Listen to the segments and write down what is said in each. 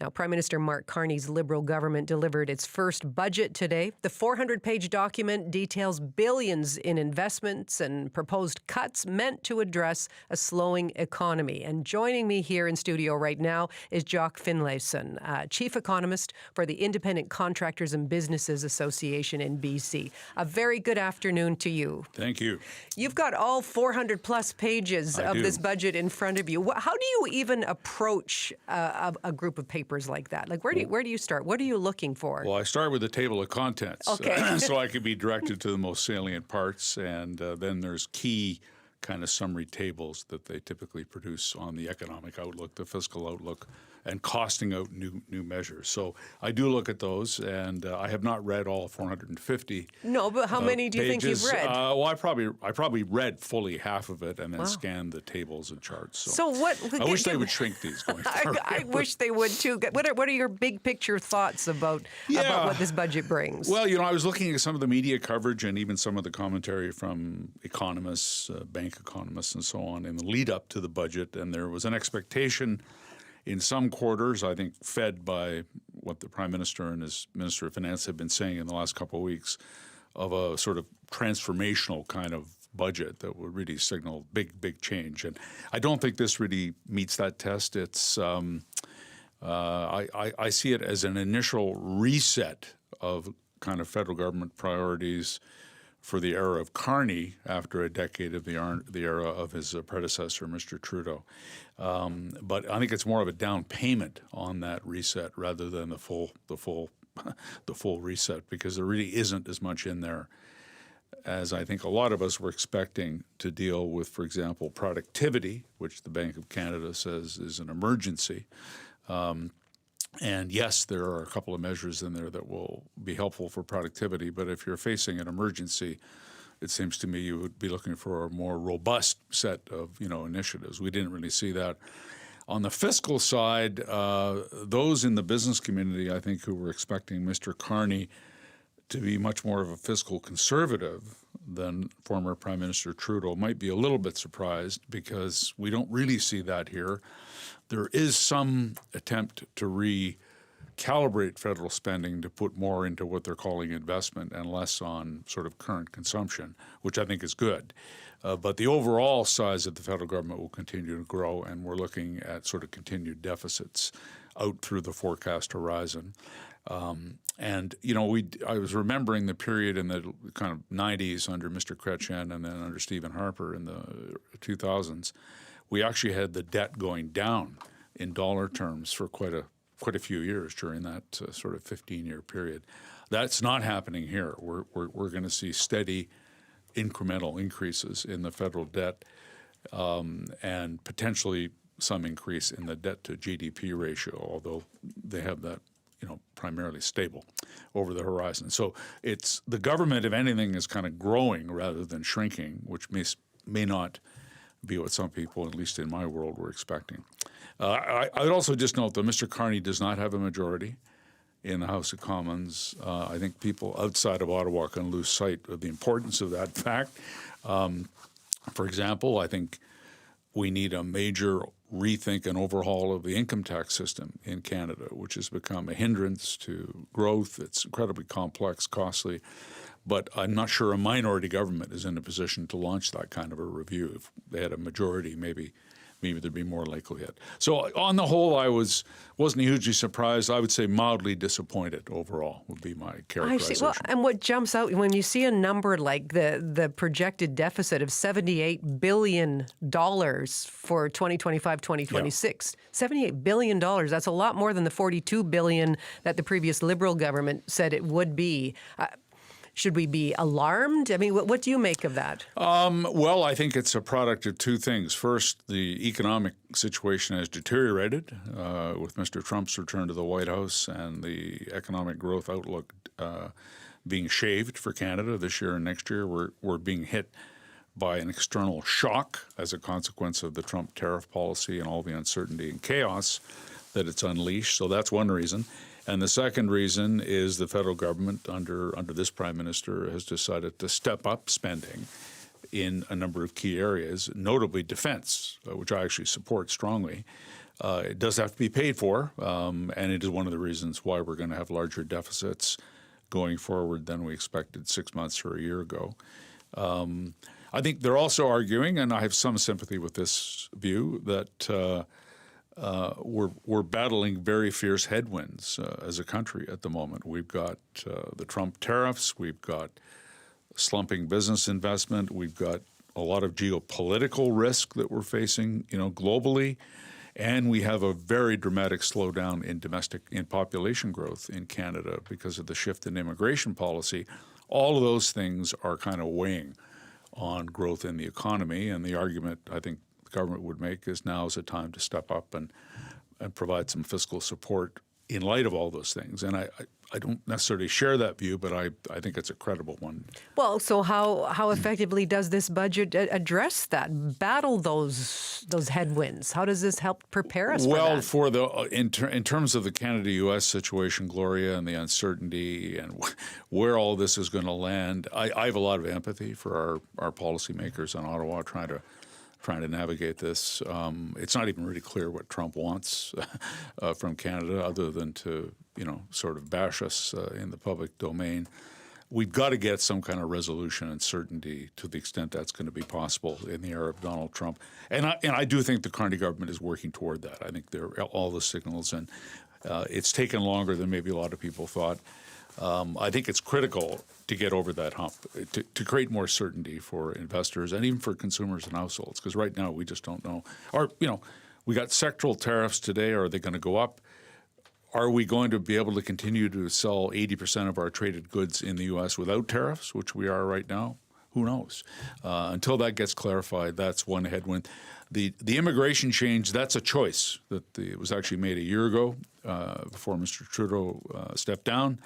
Now, Prime Minister Mark Carney's Liberal government delivered its first budget today. The 400-page document details billions in investments and proposed cuts meant to address a slowing economy. And joining me here in studio right now is Jock Finlayson, Chief Economist for the Independent Contractors and Businesses Association in BC. A very good afternoon to you. Thank you. You've got all 400-plus pages of this budget in front of you. How do you even approach a group of papers like that? Like, where do you start? What are you looking for? Well, I start with a table of contents, okay. So I can be directed to the most salient parts, and then there's key kind of summary tables that they typically produce on the economic outlook, the fiscal outlook, and costing out new measures. So I do look at those, and I have not read all 450. No, but how many do you think you've read? Well, I probably read fully half of it, and then scanned the tables and charts. So what? I wish they would shrink these going forward. I wish they would too. What are your big picture thoughts about what this budget brings? Well, I was looking at some of the media coverage and even some of the commentary from economists, bank economists, and so on in the lead up to the budget, and there was an expectation in some quarters, I think fed by what the Prime Minister and his Minister of Finance have been saying in the last couple of weeks, of a sort of transformational kind of budget that would really signal big change. And I don't think this really meets that test. It's I see it as an initial reset of kind of federal government priorities for the era of Carney after a decade of the era of his predecessor, Mr. Trudeau. But I think it's more of a down payment on that reset rather than the full reset, because there really isn't as much in there as I think a lot of us were expecting to deal with, for example, productivity, which the Bank of Canada says is an emergency. And yes, there are a couple of measures in there that will be helpful for productivity, but if you're facing an emergency, it seems to me you would be looking for a more robust set of initiatives. We didn't really see that. On the fiscal side, those in the business community, I think, who were expecting Mr. Carney to be much more of a fiscal conservative than former Prime Minister Trudeau might be a little bit surprised, because we don't really see that here. There is some attempt to recalibrate federal spending to put more into what they're calling investment and less on sort of current consumption, which I think is good. But the overall size of the federal government will continue to grow, and we're looking at sort of continued deficits out through the forecast horizon. And I was remembering the period in the kind of 90s under Mr. Chrétien and then under Stephen Harper in the 2000s. We actually had the debt going down in dollar terms for quite a few years during that sort of 15-year period. That's not happening here. We're going to see steady incremental increases in the federal debt and potentially some increase in the debt to GDP ratio, although they have that primarily stable over the horizon. So it's the government, if anything, is kind of growing rather than shrinking, which may not be what some people, at least in my world, were expecting. I would also just note that Mr. Carney does not have a majority in the House of Commons. I think people outside of Ottawa can lose sight of the importance of that fact. For example, I think we need a major rethink and overhaul of the income tax system in Canada, which has become a hindrance to growth. It's incredibly complex, costly, but I'm not sure a minority government is in a position to launch that kind of a review. If they had a majority, maybe there'd be more likelihood. So on the whole, I wasn't hugely surprised. I would say mildly disappointed overall would be my characterization. I see. Well, and what jumps out when you see a number like the projected deficit of $78 billion for 2025-2026, $78 billion, that's a lot more than the $42 billion that the previous Liberal government said it would be. Should we be alarmed? I mean, what do you make of that? Well, I think it's a product of two things. First, the economic situation has deteriorated with Mr. Trump's return to the White House and the economic growth outlook being shaved for Canada this year and next year. We're being hit by an external shock as a consequence of the Trump tariff policy and all the uncertainty and chaos that it's unleashed. So that's one reason. And the second reason is the federal government under this prime minister has decided to step up spending in a number of key areas, notably defense, which I actually support strongly. It does have to be paid for, and it is one of the reasons why we're going to have larger deficits going forward than we expected 6 months or a year ago. I think they're also arguing, and I have some sympathy with this view, that we're battling very fierce headwinds as a country at the moment. We've got the Trump tariffs, we've got slumping business investment, we've got a lot of geopolitical risk that we're facing, globally, and we have a very dramatic slowdown in population growth in Canada because of the shift in immigration policy. All of those things are kind of weighing on growth in the economy, and the argument I think the government would make is now is the time to step up and provide some fiscal support in light of all those things. And I don't necessarily share that view, but I think it's a credible one. Well, so how effectively does this budget address that, battle those headwinds? How does this help prepare us for that? In terms of the Canada-U.S. situation, Gloria, and the uncertainty and where all this is going to land, I have a lot of empathy for our policymakers in Ottawa trying to navigate this. It's not even really clear what Trump wants from Canada other than to, sort of bash us in the public domain. We've got to get some kind of resolution and certainty to the extent that's going to be possible in the era of Donald Trump. And I do think the Carney government is working toward that. I think there are all the signals, and it's taken longer than maybe a lot of people thought. I think it's critical to get over that hump, to create more certainty for investors and even for consumers and households, because right now we just don't know. We got sectoral tariffs today. Are they going to go up? Are we going to be able to continue to sell 80% of our traded goods in the U.S. without tariffs, which we are right now? Who knows? Until that gets clarified, that's one headwind. The immigration change, that's a choice that it was actually made a year ago before Mr. Trudeau stepped down.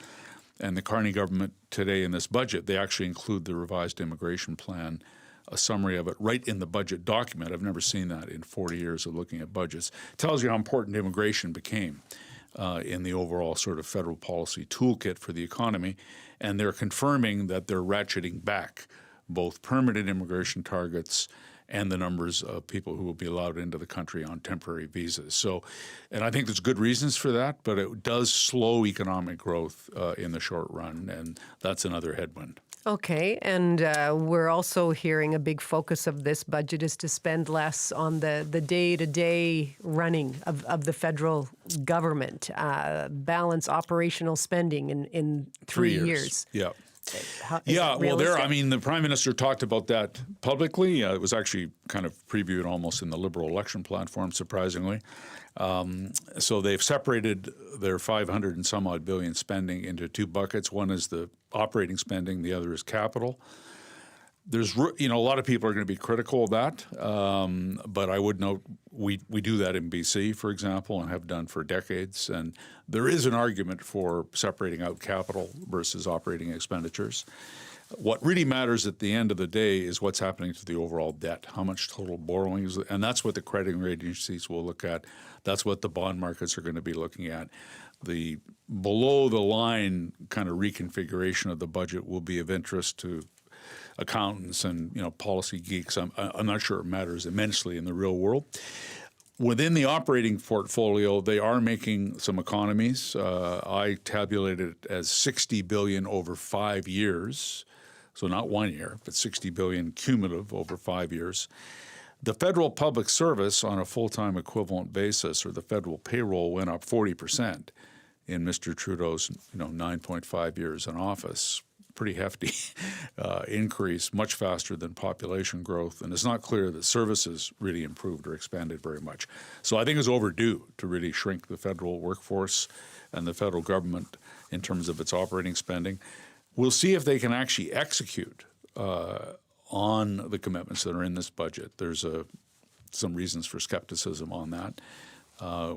And the Carney government today in this budget, they actually include the revised immigration plan, a summary of it right in the budget document. I've never seen that in 40 years of looking at budgets. It tells you how important immigration became in the overall sort of federal policy toolkit for the economy. And they're confirming that they're ratcheting back both permanent immigration targets and the numbers of people who will be allowed into the country on temporary visas. So, and I think there's good reasons for that, but it does slow economic growth in the short run, and that's another headwind. Okay, and we're also hearing a big focus of this budget is to spend less on the day-to-day running of the federal government, balance operational spending in 3 years. Yeah. The Prime Minister talked about that publicly. It was actually kind of previewed almost in the Liberal election platform, surprisingly. So they've separated their $500 and some odd billion spending into two buckets. One is the operating spending, the other is capital. There's, a lot of people are going to be critical of that, but I would note we do that in BC, for example, and have done for decades. And there is an argument for separating out capital versus operating expenditures. What really matters at the end of the day is what's happening to the overall debt, how much total borrowing is, and that's what the credit rating agencies will look at. That's what the bond markets are going to be looking at. The below-the-line kind of reconfiguration of the budget will be of interest to accountants and policy geeks. I'm not sure it matters immensely in the real world. Within the operating portfolio, they are making some economies. I tabulated it as $60 billion over 5 years, so not 1 year, but $60 billion cumulative over 5 years. The federal public service on a full-time equivalent basis, or the federal payroll, went up 40% in Mr. Trudeau's 9.5 years in office. Pretty hefty increase, much faster than population growth, and it's not clear that services really improved or expanded very much. So I think it's overdue to really shrink the federal workforce and the federal government in terms of its operating spending. We'll see if they can actually execute on the commitments that are in this budget. There's some reasons for skepticism on that.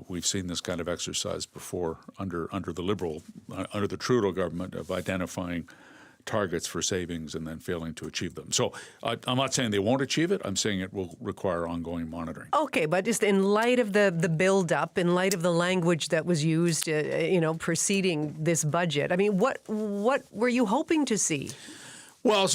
We've seen this kind of exercise before under the Trudeau government of identifying targets for savings and then failing to achieve them. So I'm not saying they won't achieve it. I'm saying it will require ongoing monitoring. Okay, but just in light of the build-up, in light of the language that was used, preceding this budget, I mean, what were you hoping to see? Well,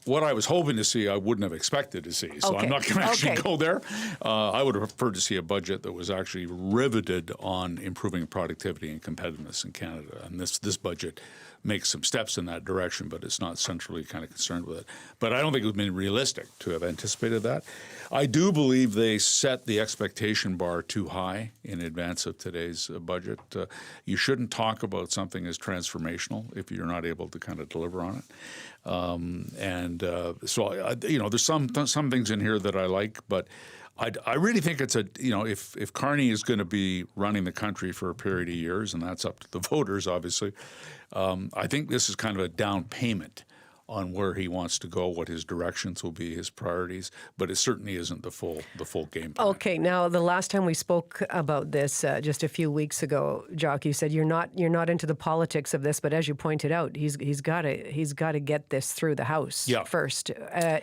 what I was hoping to see, I wouldn't have expected to see. So Okay. I'm not going to actually Okay. go there. I would have preferred to see a budget that was actually riveted on improving productivity and competitiveness in Canada. And this budget makes some steps in that direction, but it's not centrally kind of concerned with it. But I don't think it would have been realistic to have anticipated that. I do believe they set the expectation bar too high in advance of today's budget. You shouldn't talk about something as transformational if you're not able to kind of deliver on it. So there's some things in here that I like, but I really think it's if Carney is going to be running the country for a period of years, and that's up to the voters, obviously, I think this is kind of a down payment on where he wants to go, what his directions will be, his priorities, but it certainly isn't the full game plan. Okay, now the last time we spoke about this, just a few weeks ago, Jock, you said you're not into the politics of this, but as you pointed out, he's got to get this through the House first.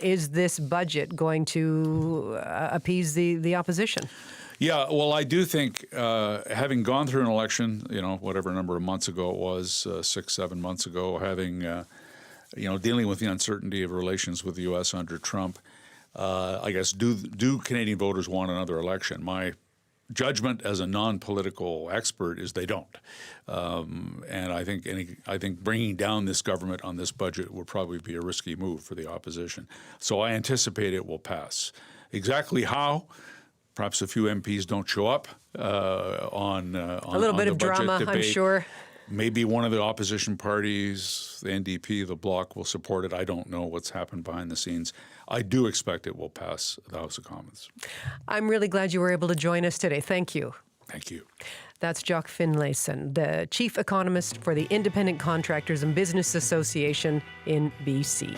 Is this budget going to appease the opposition? Yeah, well, I do think having gone through an election, whatever number of months ago it was, 6-7 months ago, having dealing with the uncertainty of relations with the U.S. under Trump, I guess, do Canadian voters want another election? My judgment as a non-political expert is they don't. And I think bringing down this government on this budget would probably be a risky move for the opposition. So I anticipate it will pass. Exactly how? Perhaps a few MPs don't show up on a little bit of drama, debate. I'm sure. Maybe one of the opposition parties, the NDP, the Bloc, will support it. I don't know what's happened behind the scenes. I do expect it will pass the House of Commons. I'm really glad you were able to join us today. Thank you. Thank you. That's Jock Finlayson, the chief economist for the Independent Contractors and Business Association in BC.